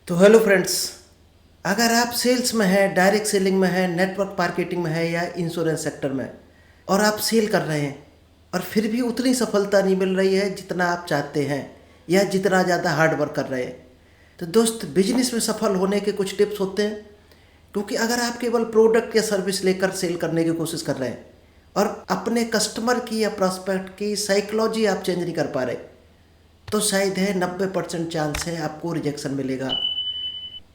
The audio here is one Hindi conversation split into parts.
तो हेलो फ्रेंड्स, अगर आप सेल्स में हैं, डायरेक्ट सेलिंग में हैं, नेटवर्क मार्केटिंग में हैं या इंश्योरेंस सेक्टर में और आप सेल कर रहे हैं और फिर भी उतनी सफलता नहीं मिल रही है जितना आप चाहते हैं या जितना ज़्यादा हार्ड वर्क कर रहे हैं, तो दोस्त बिजनेस में सफल होने के कुछ टिप्स होते हैं। क्योंकि अगर आप केवल प्रोडक्ट या सर्विस लेकर सेल करने की कोशिश कर रहे हैं और अपने कस्टमर की या प्रॉस्पेक्ट की साइकोलॉजी आप चेंज नहीं कर पा रहे, तो शायद है 90% चांस है आपको रिजेक्शन मिलेगा।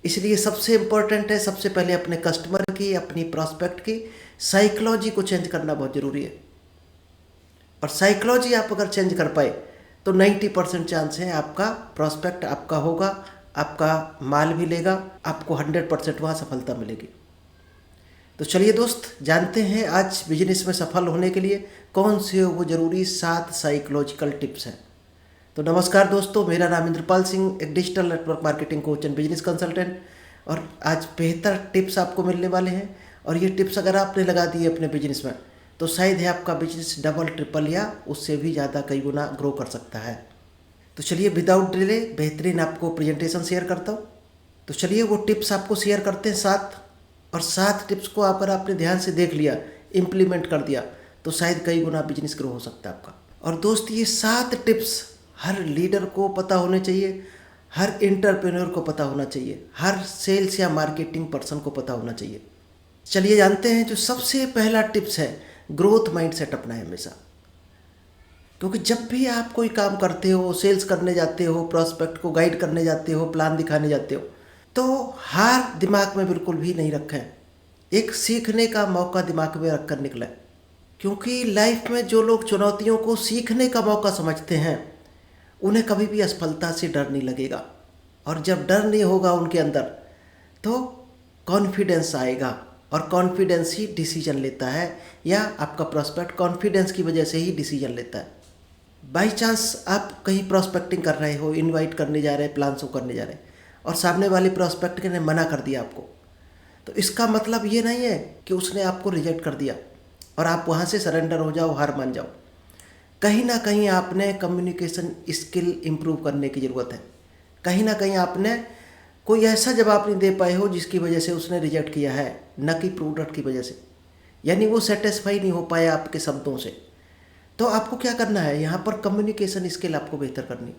इसलिए सबसे इम्पोर्टेंट है, सबसे पहले अपने कस्टमर की, अपनी प्रॉस्पेक्ट की साइकोलॉजी को चेंज करना बहुत ज़रूरी है। और साइकोलॉजी आप अगर चेंज कर पाए तो 90% चांस है आपका प्रॉस्पेक्ट आपका होगा, आपका माल भी लेगा, आपको 100% वहाँ सफलता मिलेगी। तो चलिए दोस्त, जानते हैं आज बिजनेस में सफल होने के लिए कौन से वो ज़रूरी 7 साइकोलॉजिकल टिप्स हैं। तो नमस्कार दोस्तों, मेरा नाम इंद्रपाल सिंह, एक digital network marketing coach and business consultant. और आज बेहतर टिप्स आपको मिलने वाले हैं और ये टिप्स अगर आपने लगा दिए अपने बिजनेस में तो शायद है आपका बिजनेस डबल ट्रिपल या उससे भी ज़्यादा कई गुना ग्रो कर सकता है। तो चलिए विदाउट डिले बेहतरीन आपको प्रेजेंटेशन शेयर करता हूँ। तो चलिए वो टिप्स आपको शेयर करते हैं 7। और 7 टिप्स को अगर आपने ध्यान से देख लिया, इम्प्लीमेंट कर दिया, तो शायद कई गुना बिजनेस ग्रो हो सकता है आपका। और दोस्त, ये 7 टिप्स हर लीडर को पता होने चाहिए, हर एंटरप्रेन्योर को पता होना चाहिए, हर सेल्स या मार्केटिंग पर्सन को पता होना चाहिए। चलिए जानते हैं, जो सबसे पहला टिप्स है, ग्रोथ माइंडसेट अपना है हमेशा। क्योंकि जब भी आप कोई काम करते हो, सेल्स करने जाते हो, प्रॉस्पेक्ट को गाइड करने जाते हो, प्लान दिखाने जाते हो, तो हार दिमाग में बिल्कुल भी नहीं रखें। एक सीखने का मौका दिमाग में रखकर निकलें। क्योंकि लाइफ में जो लोग चुनौतियों को सीखने का मौका समझते हैं उन्हें कभी भी असफलता से डर नहीं लगेगा। और जब डर नहीं होगा उनके अंदर तो कॉन्फिडेंस आएगा, और कॉन्फिडेंस ही डिसीजन लेता है, या आपका प्रॉस्पेक्ट कॉन्फिडेंस की वजह से ही डिसीजन लेता है। बाई चांस आप कहीं प्रॉस्पेक्टिंग कर रहे हो, इनवाइट करने जा रहे हैं, प्लान शो करने जा रहे हैं, और सामने वाले प्रॉस्पेक्ट ने मना कर दिया आपको, तो इसका मतलब ये नहीं है कि उसने आपको रिजेक्ट कर दिया और आप वहाँ से सरेंडर हो जाओ, हार मान जाओ। कहीं ना कहीं आपने कम्युनिकेशन स्किल इम्प्रूव करने की ज़रूरत है। कहीं ना कहीं आपने कोई ऐसा जवाब नहीं दे पाए हो जिसकी वजह से उसने रिजेक्ट किया है, न कि प्रोडक्ट की वजह से, यानी वो सेटिस्फाई नहीं हो पाया आपके शब्दों से। तो आपको क्या करना है, यहाँ पर कम्युनिकेशन स्किल आपको बेहतर करनी।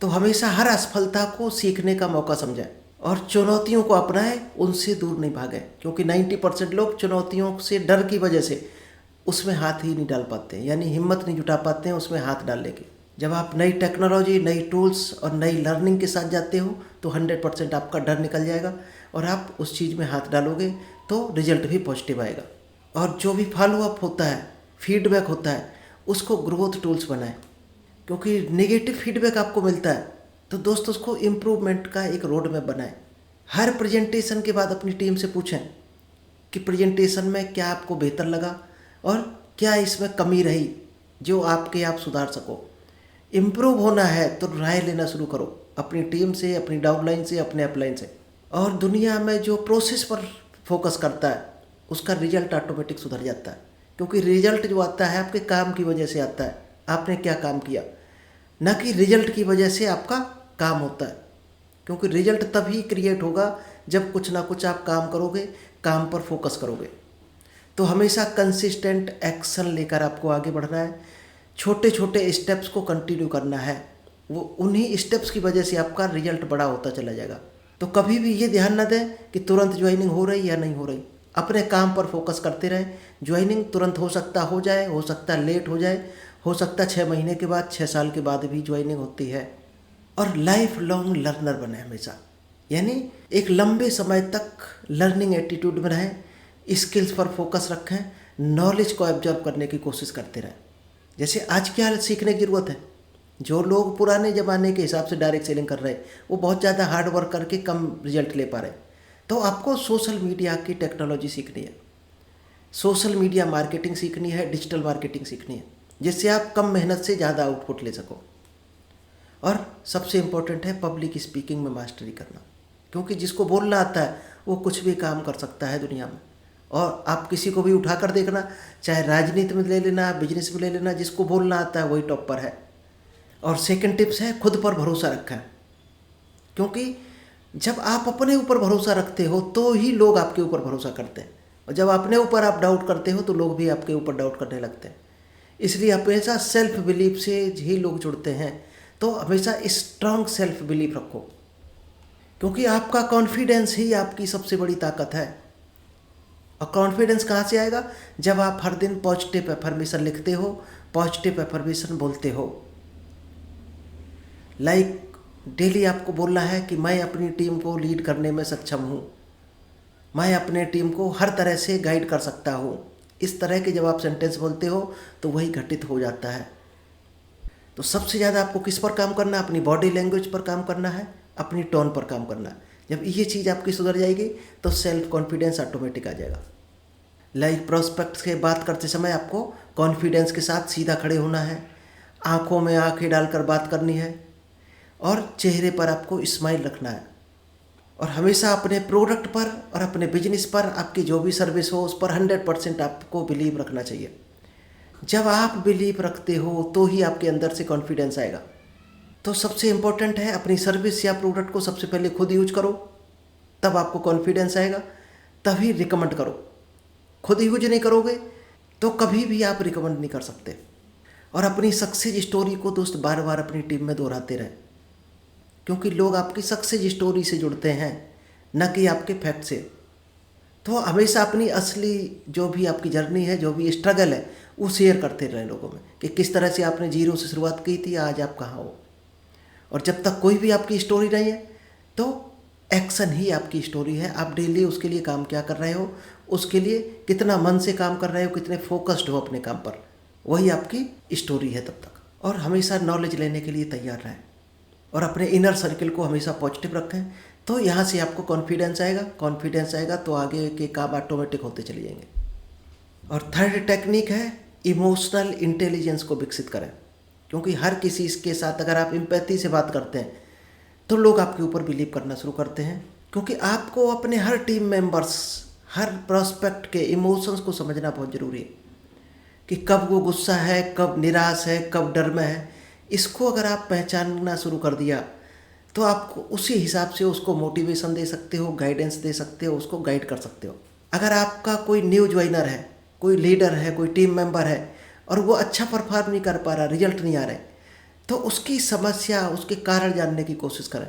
तो हमेशा हर असफलता को सीखने का मौका समझें और चुनौतियों को अपनाएं, उनसे दूर नहीं भागें। क्योंकि 90% लोग चुनौतियों से डर की वजह से उसमें हाथ ही नहीं डाल पाते हैं, यानी हिम्मत नहीं जुटा पाते हैं उसमें हाथ डालने की। जब आप नई टेक्नोलॉजी, नई टूल्स और नई लर्निंग के साथ जाते हो तो 100% आपका डर निकल जाएगा और आप उस चीज़ में हाथ डालोगे तो रिजल्ट भी पॉजिटिव आएगा। और जो भी फॉलोअप होता है, फीडबैक होता है, उसको ग्रोथ टूल्स बनाएं। क्योंकि नेगेटिव फीडबैक आपको मिलता है तो दोस्त उसको इम्प्रूवमेंट का एक रोड मैप बनाएं। हर प्रेजेंटेशन के बाद अपनी टीम से पूछें कि प्रेजेंटेशन में क्या आपको बेहतर लगा और क्या इसमें कमी रही जो आप सुधार सको। इम्प्रूव होना है तो राय लेना शुरू करो अपनी टीम से, अपनी डाउनलाइन से, अपने अपलाइन से। और दुनिया में जो प्रोसेस पर फोकस करता है उसका रिजल्ट ऑटोमेटिक सुधर जाता है। क्योंकि रिजल्ट जो आता है आपके काम की वजह से आता है, आपने क्या काम किया, न कि रिजल्ट की वजह से आपका काम होता है। क्योंकि रिजल्ट तभी क्रिएट होगा जब कुछ ना कुछ आप काम करोगे, काम पर फोकस करोगे। तो हमेशा कंसिस्टेंट एक्शन लेकर आपको आगे बढ़ना है। छोटे छोटे स्टेप्स को कंटिन्यू करना है, वो उन्हीं स्टेप्स की वजह से आपका रिजल्ट बड़ा होता चला जाएगा। तो कभी भी ये ध्यान न दें कि तुरंत ज्वाइनिंग हो रही या नहीं हो रही, अपने काम पर फोकस करते रहें। ज्वाइनिंग तुरंत हो सकता हो जाए, हो सकता लेट हो जाए, हो सकता 6 महीने के बाद, 6 साल के बाद भी ज्वाइनिंग होती है। और लाइफ लॉन्ग लर्नर बने हमेशा, यानी एक लंबे समय तक लर्निंग एटीट्यूड में रहें, स्किल्स पर फोकस रखें, नॉलेज को एब्जॉर्ब करने की कोशिश करते रहें। जैसे आज क्या सीखने की ज़रूरत है, जो लोग पुराने ज़माने के हिसाब से डायरेक्ट सेलिंग कर रहे हैं वो बहुत ज़्यादा हार्ड वर्क करके कम रिजल्ट ले पा रहे हैं। तो आपको सोशल मीडिया की टेक्नोलॉजी सीखनी है, सोशल मीडिया मार्केटिंग सीखनी है, डिजिटल मार्केटिंग सीखनी है, जिससे आप कम मेहनत से ज़्यादा आउटपुट ले सको। और सबसे इम्पोर्टेंट है पब्लिक स्पीकिंग में मास्टरी करना। क्योंकि जिसको बोलना आता है वो कुछ भी काम कर सकता है दुनिया में। और आप किसी को भी उठा कर देखना, चाहे राजनीति में ले लेना, बिजनेस में ले लेना, जिसको बोलना आता है वही टॉप पर है। और सेकंड टिप्स है खुद पर भरोसा रखें। क्योंकि जब आप अपने ऊपर भरोसा रखते हो तो ही लोग आपके ऊपर भरोसा करते हैं, और जब अपने ऊपर आप डाउट करते हो तो लोग भी आपके ऊपर डाउट करने लगते हैं। इसलिए हमेशा सेल्फ बिलीफ से ही लोग जुड़ते हैं। तो हमेशा स्ट्रांग सेल्फ बिलीफ रखो, क्योंकि आपका कॉन्फिडेंस ही आपकी सबसे बड़ी ताकत है। और कॉन्फिडेंस कहाँ से आएगा? जब आप हर दिन पॉजिटिव एफर्मेशन लिखते हो, पॉजिटिव एफर्मेशन बोलते हो। डेली आपको बोलना है कि मैं अपनी टीम को लीड करने में सक्षम हूँ, मैं अपने टीम को हर तरह से गाइड कर सकता हूँ। इस तरह के जब आप सेंटेंस बोलते हो तो वही घटित हो जाता है। तो सबसे ज़्यादा आपको किस पर काम करना है? अपनी बॉडी लैंग्वेज पर काम करना है, अपनी टोन पर काम करना है। जब ये चीज़ आपकी सुधर जाएगी तो सेल्फ कॉन्फिडेंस ऑटोमेटिक आ जाएगा। प्रोस्पेक्ट के बात करते समय आपको कॉन्फिडेंस के साथ सीधा खड़े होना है, आंखों में आंखें डालकर बात करनी है, और चेहरे पर आपको स्माइल रखना है। और हमेशा अपने प्रोडक्ट पर और अपने बिजनेस पर, आपकी जो भी सर्विस हो उस पर 100% आपको बिलीव रखना चाहिए। जब आप बिलीव रखते हो तो ही आपके अंदर से कॉन्फिडेंस आएगा। तो सबसे इम्पोर्टेंट है, अपनी सर्विस या प्रोडक्ट को सबसे पहले खुद यूज करो, तब आपको कॉन्फिडेंस आएगा। तभी रिकमेंड करो। खुद यूज नहीं करोगे तो कभी भी आप रिकमेंड नहीं कर सकते। और अपनी सक्सेस स्टोरी को दोस्त बार बार अपनी टीम में दोहराते रहें, क्योंकि लोग आपकी सक्सेस स्टोरी से जुड़ते हैं, न कि आपके फैक्ट से। तो हमेशा अपनी असली जो भी आपकी जर्नी है, जो भी स्ट्रगल है, वो शेयर करते रहें लोगों में, कि किस तरह से आपने जीरो से शुरुआत की थी, आज आप कहाँ हो। और जब तक कोई भी आपकी स्टोरी नहीं है तो एक्शन ही आपकी स्टोरी है। आप डेली उसके लिए काम क्या कर रहे हो, उसके लिए कितना मन से काम कर रहे हो, कितने फोकस्ड हो अपने काम पर, वही आपकी स्टोरी है तब तक। और हमेशा नॉलेज लेने के लिए तैयार रहें, और अपने इनर सर्किल को हमेशा पॉजिटिव रखें। तो यहाँ से आपको कॉन्फिडेंस आएगा। कॉन्फिडेंस आएगा तो आगे के काम ऑटोमेटिक होते चले जाएंगे। और थर्ड टेक्निक है, इमोशनल इंटेलिजेंस को विकसित करें। क्योंकि हर किसी के साथ अगर आप एम्पैथी से बात करते हैं तो लोग आपके ऊपर बिलीव करना शुरू करते हैं। क्योंकि आपको अपने हर टीम मेंबर्स, हर प्रोस्पेक्ट के इमोशंस को समझना बहुत ज़रूरी है, कि कब वो गुस्सा है, कब निराश है, कब डर में है। इसको अगर आप पहचानना शुरू कर दिया तो आपको उसी हिसाब से उसको मोटिवेशन दे सकते हो, गाइडेंस दे सकते हो, उसको गाइड कर सकते हो। अगर आपका कोई न्यू ज्वाइनर है, कोई लीडर है, कोई टीम मेंबर है, और वो अच्छा परफॉर्म नहीं कर पा रहा, रिजल्ट नहीं आ रहे, तो उसकी समस्या, उसके कारण जानने की कोशिश करें,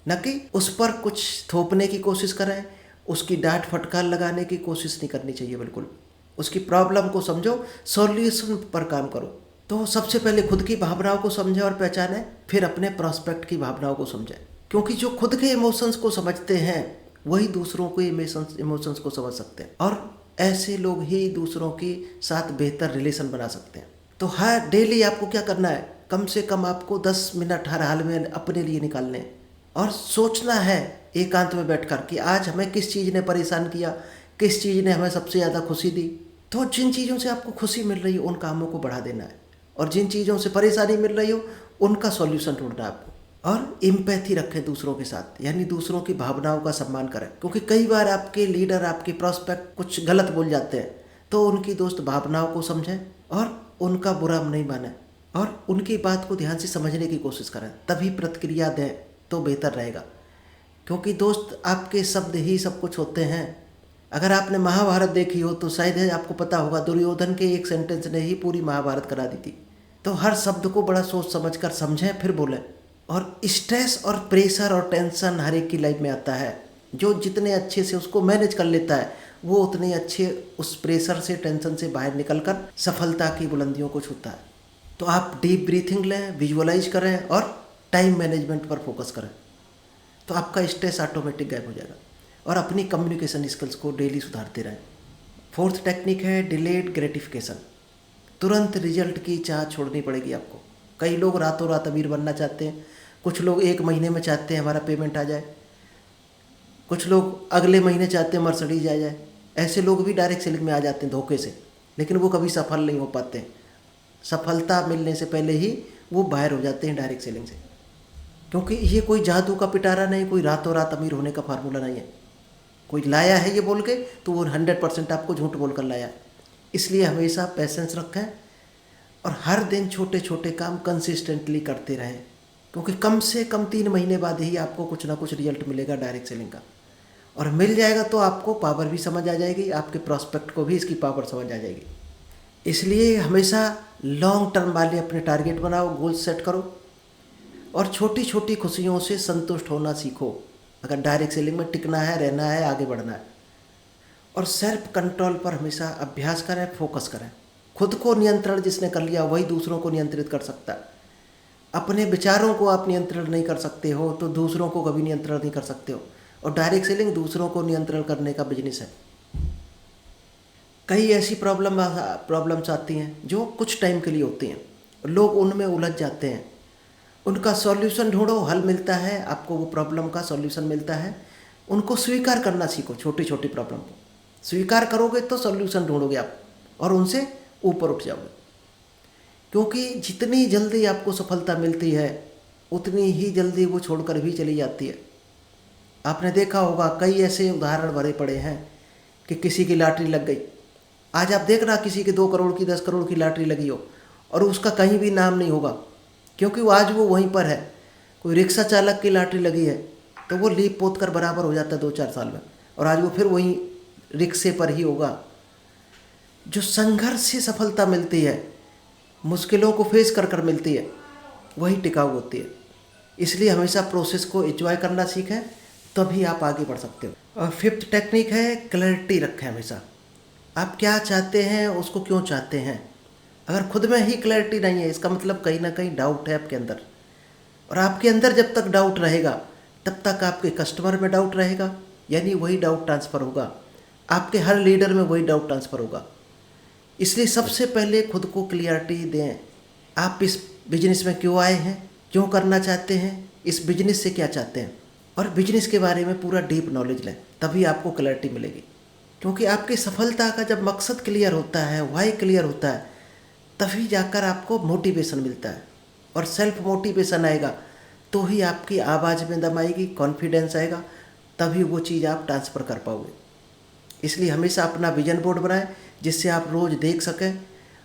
न कि उस पर कुछ थोपने की कोशिश करें, उसकी डांट फटकार लगाने की कोशिश नहीं करनी चाहिए। बिल्कुल उसकी प्रॉब्लम को समझो, सॉल्यूशन पर काम करो। तो सबसे पहले खुद की भावनाओं को समझें और पहचानें, फिर अपने प्रोस्पेक्ट की भावनाओं को समझें। क्योंकि जो खुद के इमोशंस को समझते हैं वही दूसरों के इमोशंस को समझ सकते हैं, और ऐसे लोग ही दूसरों के साथ बेहतर रिलेशन बना सकते हैं। तो हर डेली आपको क्या करना है, कम से कम आपको 10 मिनट हर हाल में अपने लिए निकालने हैं, और सोचना है एकांत में बैठकर कि आज हमें किस चीज़ ने परेशान किया, किस चीज़ ने हमें सबसे ज़्यादा खुशी दी। तो जिन चीज़ों से आपको खुशी मिल रही हो उन कामों को बढ़ा देना है, और जिन चीज़ों से परेशानी मिल रही हो उनका सॉल्यूशन ढूंढना है आपको। और एम्पैथी रखें दूसरों के साथ, यानी दूसरों की भावनाओं का सम्मान करें। क्योंकि कई बार आपके लीडर, आपके प्रोस्पेक्ट कुछ गलत बोल जाते हैं, तो उनकी दोस्त भावनाओं को समझें और उनका बुरा नहीं मानें, और उनकी बात को ध्यान से समझने की कोशिश करें, तभी प्रतिक्रिया दें तो बेहतर रहेगा। क्योंकि दोस्त आपके शब्द ही सब कुछ होते हैं। अगर आपने महाभारत देखी हो तो शायद आपको पता होगा, दुर्योधन के एक सेंटेंस ने ही पूरी महाभारत करा दी थी। तो हर शब्द को बड़ा सोच समझ कर समझें, फिर बोलें। और स्ट्रेस और प्रेशर और टेंशन हर एक की लाइफ में आता है। जो जितने अच्छे से उसको मैनेज कर लेता है वो उतने अच्छे उस प्रेशर से, टेंशन से बाहर निकलकर सफलता की बुलंदियों को छूता है। तो आप डीप ब्रीथिंग लें, विजुअलाइज करें और टाइम मैनेजमेंट पर फोकस करें, तो आपका स्ट्रेस ऑटोमेटिक गायब हो जाएगा। और अपनी कम्युनिकेशन स्किल्स को डेली सुधारते रहें। फोर्थ टेक्निक है डिलेड ग्रेटिफिकेशन। तुरंत रिजल्ट की चाह छोड़नी पड़ेगी आपको। कई लोग रातों रात अमीर बनना चाहते हैं, कुछ लोग 1 महीने में चाहते हैं हमारा पेमेंट आ जाए, कुछ लोग अगले महीने चाहते हैं मर्सिडीज आ जाए। ऐसे लोग भी डायरेक्ट सेलिंग में आ जाते हैं धोखे से, लेकिन वो कभी सफल नहीं हो पाते हैं। सफलता मिलने से पहले ही वो बाहर हो जाते हैं डायरेक्ट सेलिंग से। क्योंकि ये कोई जादू का पिटारा नहीं, कोई रातों रात अमीर होने का फार्मूला नहीं है। कोई लाया है ये बोल के तो वो 100% आपको झूठ बोल कर लाया। इसलिए हमेशा पेशेंस रखें और हर दिन छोटे छोटे काम कंसिस्टेंटली करते रहें। क्योंकि कम से कम 3 महीने बाद ही आपको कुछ ना कुछ रिजल्ट मिलेगा डायरेक्ट सेलिंग का। और मिल जाएगा तो आपको पावर भी समझ आ जाएगी, आपके प्रॉस्पेक्ट को भी इसकी पावर समझ आ जाएगी। इसलिए हमेशा लॉन्ग टर्म वाले अपने टारगेट बनाओ, गोल सेट करो और छोटी छोटी खुशियों से संतुष्ट होना सीखो अगर डायरेक्ट सेलिंग में टिकना है, रहना है, आगे बढ़ना है। और सेल्फ कंट्रोल पर हमेशा अभ्यास करें, फोकस करें। खुद को नियंत्रण जिसने कर लिया वही दूसरों को नियंत्रित कर सकता है। अपने विचारों को आप नियंत्रण नहीं कर सकते हो तो दूसरों को कभी नियंत्रण नहीं कर सकते हो। और डायरेक्ट सेलिंग दूसरों को नियंत्रण करने का बिजनेस है। कई ऐसी प्रॉब्लम्स आती हैं जो कुछ टाइम के लिए होती हैं, लोग उनमें उलझ जाते हैं। उनका सॉल्यूशन ढूंढो, हल मिलता है आपको, वो प्रॉब्लम का सॉल्यूशन मिलता है। उनको स्वीकार करना सीखो, छोटी छोटी प्रॉब्लम को स्वीकार करोगे तो सॉल्यूशन ढूंढोगे आप और उनसे ऊपर उठ जाओगे। क्योंकि जितनी जल्दी आपको सफलता मिलती है उतनी ही जल्दी वो छोड़कर भी चली जाती है। आपने देखा होगा कई ऐसे उदाहरण भरे पड़े हैं कि किसी की लॉटरी लग गई। आज आप देखना किसी की 2 करोड़ की 10 करोड़ की लॉटरी लगी हो और उसका कहीं भी नाम नहीं होगा, क्योंकि वो आज वो वहीं पर है। कोई रिक्शा चालक की लॉटरी लगी है तो वो लीप पोत कर बराबर हो जाता है 2-4 साल में, और आज वो फिर वहीं रिक्शे पर ही होगा। जो संघर्ष से सफलता मिलती है, मुश्किलों को फेस कर कर मिलती है, वही टिकाऊ होती है। इसलिए हमेशा प्रोसेस को एंजॉय करना सीखें, तभी आप आगे बढ़ सकते हो। और 5th टेक्निक है क्लैरिटी रखें हमेशा। आप क्या चाहते हैं, उसको क्यों चाहते हैं। अगर खुद में ही क्लैरिटी नहीं है इसका मतलब कहीं ना कहीं डाउट है आपके अंदर। और आपके अंदर जब तक डाउट रहेगा तब तक आपके कस्टमर में डाउट रहेगा, यानी वही डाउट ट्रांसफ़र होगा, आपके हर लीडर में वही डाउट ट्रांसफ़र होगा। इसलिए सबसे पहले खुद को क्लियरिटी दें। आप इस बिजनेस में क्यों आए हैं, क्यों करना चाहते हैं, इस बिजनेस से क्या चाहते हैं, और बिजनेस के बारे में पूरा डीप नॉलेज लें, तभी आपको क्लैरिटी मिलेगी। क्योंकि आपकी सफलता का जब मकसद क्लियर होता है, वाई क्लियर होता है, तभी जाकर आपको मोटिवेशन मिलता है। और सेल्फ मोटिवेशन आएगा तो ही आपकी आवाज़ में दम आएगी, कॉन्फिडेंस आएगा, तभी वो चीज़ आप ट्रांसफ़र कर पाओगे। इसलिए हमेशा अपना विजन बोर्ड बनाएं जिससे आप रोज़ देख सकें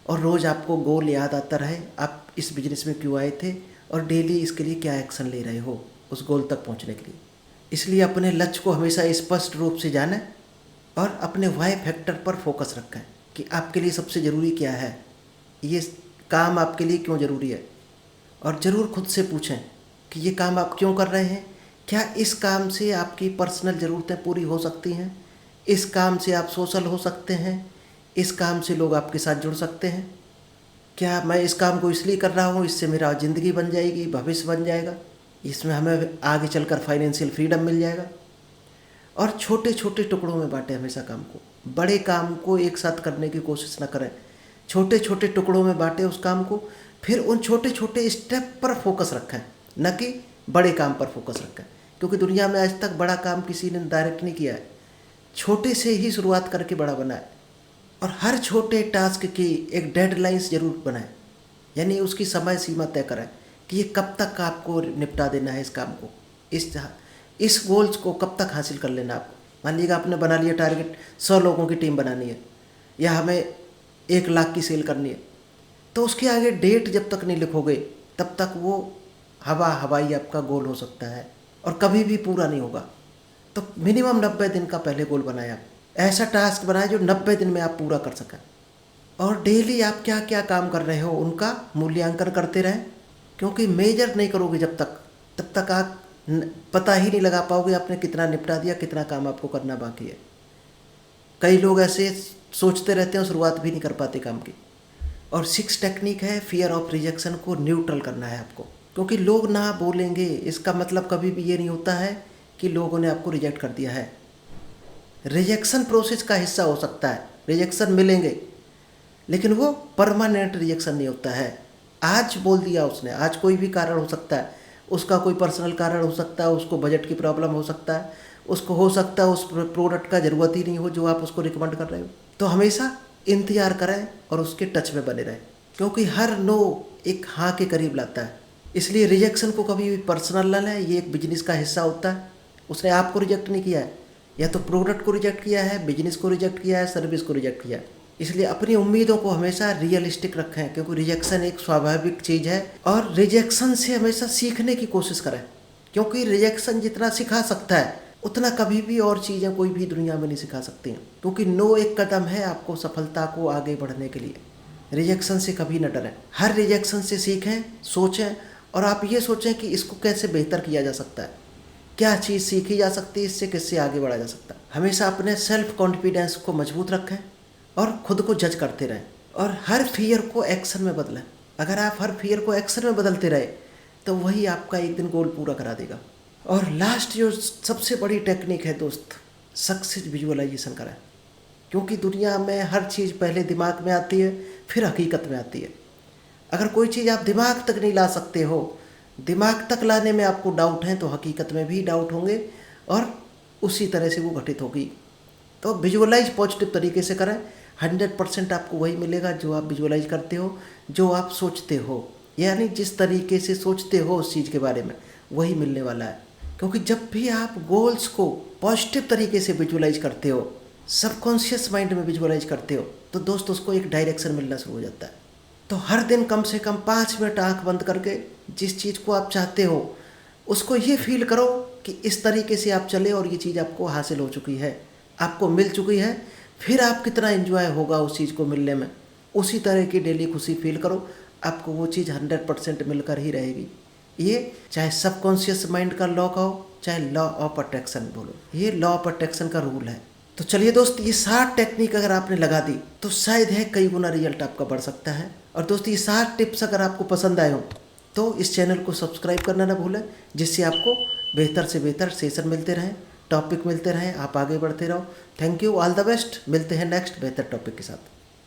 और रोज़ आपको गोल याद आता रहे, आप इस बिजनेस में क्यों आए थे और डेली इसके लिए क्या एक्शन ले रहे हो उस गोल तक पहुंचने के लिए। इसलिए अपने लक्ष्य को हमेशा स्पष्ट रूप से जानें और अपने वाई फैक्टर पर फोकस रखें कि आपके लिए सबसे ज़रूरी क्या है, ये काम आपके लिए क्यों ज़रूरी है। और ज़रूर खुद से पूछें कि ये काम आप क्यों कर रहे हैं, क्या इस काम से आपकी पर्सनल ज़रूरतें पूरी हो सकती हैं, इस काम से आप सोशल हो सकते हैं, इस काम से लोग आपके साथ जुड़ सकते हैं, क्या मैं इस काम को इसलिए कर रहा हूँ इससे मेरा ज़िंदगी बन जाएगी, भविष्य बन जाएगा, इसमें हमें आगे चलकर फाइनेंशियल फ्रीडम मिल जाएगा। और छोटे छोटे टुकड़ों में बांटें हमेशा काम को, बड़े काम को एक साथ करने की कोशिश न करें, छोटे छोटे टुकड़ों में बांटें उस काम को, फिर उन छोटे छोटे स्टेप पर फोकस रखें, न कि बड़े काम पर फोकस रखें। क्योंकि दुनिया में आज तक बड़ा काम किसी ने डायरेक्ट नहीं किया है, छोटे से ही शुरुआत करके बड़ा बनाए। और हर छोटे टास्क की एक डेडलाइंस ज़रूर बनाएं, यानी उसकी समय सीमा तय करें कि ये कब तक आपको निपटा देना है इस काम को, इस गोल्स को कब तक हासिल कर लेना आपको। मान लीजिए आपने बना लिया टारगेट 100 लोगों की टीम बनानी है या हमें 1 लाख की सेल करनी है, तो उसके आगे डेट जब तक नहीं लिखोगे तब तक वो हवाई आपका गोल हो सकता है और कभी भी पूरा नहीं होगा। तो मिनिमम 90 दिन का पहले गोल बनाए, आप ऐसा टास्क बनाए जो 90 दिन में आप पूरा कर सकें। और डेली आप क्या क्या काम कर रहे हो उनका मूल्यांकन करते रहें, क्योंकि मेजर नहीं करोगे जब तक तब तक आप पता ही नहीं लगा पाओगे आपने कितना निपटा दिया, कितना काम आपको करना बाकी है। कई लोग ऐसे सोचते रहते हैं, शुरुआत भी नहीं कर पाते काम की। और 6 टेक्निक है फियर ऑफ रिजेक्शन को न्यूट्रल करना है आपको, क्योंकि लोग ना बोलेंगे इसका मतलब कभी भी ये नहीं होता है कि लोगों ने आपको रिजेक्ट कर दिया है। रिजेक्शन प्रोसेस का हिस्सा हो सकता है, रिजेक्शन मिलेंगे, लेकिन वो परमानेंट रिजेक्शन नहीं होता है। आज बोल दिया उसने, आज कोई भी कारण हो सकता है, उसका कोई पर्सनल कारण हो सकता है, उसको बजट की प्रॉब्लम हो सकता है, उसको हो सकता है उस प्रोडक्ट का ज़रूरत ही नहीं हो जो आप उसको रिकमेंड कर रहे हो। तो हमेशा इंतज़ार करें और उसके टच में बने रहें, क्योंकि हर नो एक हाँ के करीब लाता है। इसलिए रिजेक्शन को कभी भी पर्सनल न लें, ये एक बिजनेस का हिस्सा होता है। उसने आपको रिजेक्ट नहीं किया है, या तो प्रोडक्ट को रिजेक्ट किया है, बिजनेस को रिजेक्ट किया है, सर्विस को रिजेक्ट किया है। इसलिए अपनी उम्मीदों को हमेशा रियलिस्टिक रखें, क्योंकि रिजेक्शन एक स्वाभाविक चीज़ है। और रिजेक्शन से हमेशा सीखने की कोशिश करें, क्योंकि रिजेक्शन जितना सिखा सकता है उतना कभी भी और चीज़ें कोई भी दुनिया में नहीं सिखा सकती हैं। क्योंकि नो एक कदम है आपको सफलता को आगे बढ़ने के लिए। रिजेक्शन से कभी न डरें, हर रिजेक्शन से सीखें, सोचें, और आप ये सोचें कि इसको कैसे बेहतर किया जा सकता है, क्या चीज़ सीखी जा सकती है, इससे किससे आगे बढ़ा जा सकता है। हमेशा अपने सेल्फ कॉन्फिडेंस को मजबूत रखें और खुद को जज करते रहें, और हर फियर को एक्शन में बदलें। अगर आप हर फियर को एक्शन में बदलते रहे तो वही आपका एक दिन गोल पूरा करा देगा। और लास्ट जो सबसे बड़ी टेक्निक है दोस्त, सक्सेस विजुअलाइजेशन करें। क्योंकि दुनिया में हर चीज़ पहले दिमाग में आती है, फिर हकीकत में आती है। अगर कोई चीज़ आप दिमाग तक नहीं ला सकते हो, दिमाग तक लाने में आपको डाउट है, तो हकीकत में भी डाउट होंगे और उसी तरह से वो घटित होगी। तो विजुअलाइज पॉजिटिव तरीके से करें, 100% आपको वही मिलेगा जो आप विजुअलाइज करते हो, जो आप सोचते हो। यानी जिस तरीके से सोचते हो उस चीज़ के बारे में, वही मिलने वाला है। क्योंकि जब भी आप गोल्स को पॉजिटिव तरीके से विजुअलाइज करते हो, सबकॉन्शियस माइंड में विजुअलाइज करते हो, तो दोस्त उसको एक डायरेक्शन मिलना शुरू हो जाता है। तो हर दिन कम से कम 5 मिनट आंख बंद करके जिस चीज़ को आप चाहते हो उसको ये फील करो कि इस तरीके से आप चले और ये चीज़ आपको हासिल हो चुकी है, आपको मिल चुकी है। फिर आप कितना एंजॉय होगा उस चीज़ को मिलने में, उसी तरह की डेली खुशी फील करो, आपको वो चीज़ 100% मिलकर ही रहेगी। ये चाहे सबकॉन्शियस माइंड का लॉ का हो, चाहे लॉ ऑफ अट्रैक्शन बोलो, ये लॉ ऑफ अट्रैक्शन का रूल है। तो चलिए दोस्त, ये 7 टेक्निक अगर आपने लगा दी तो शायद है कई गुना रिजल्ट आपका बढ़ सकता है। और दोस्त, ये 7 टिप्स अगर आपको पसंद आए हो तो इस चैनल को सब्सक्राइब करना ना भूलें, जिससे आपको बेहतर से बेहतर सेशन मिलते रहें, टॉपिक मिलते रहें, आप आगे बढ़ते रहो। Thank you, all the best. मिलते हैं नेक्स्ट बेहतर टॉपिक के साथ।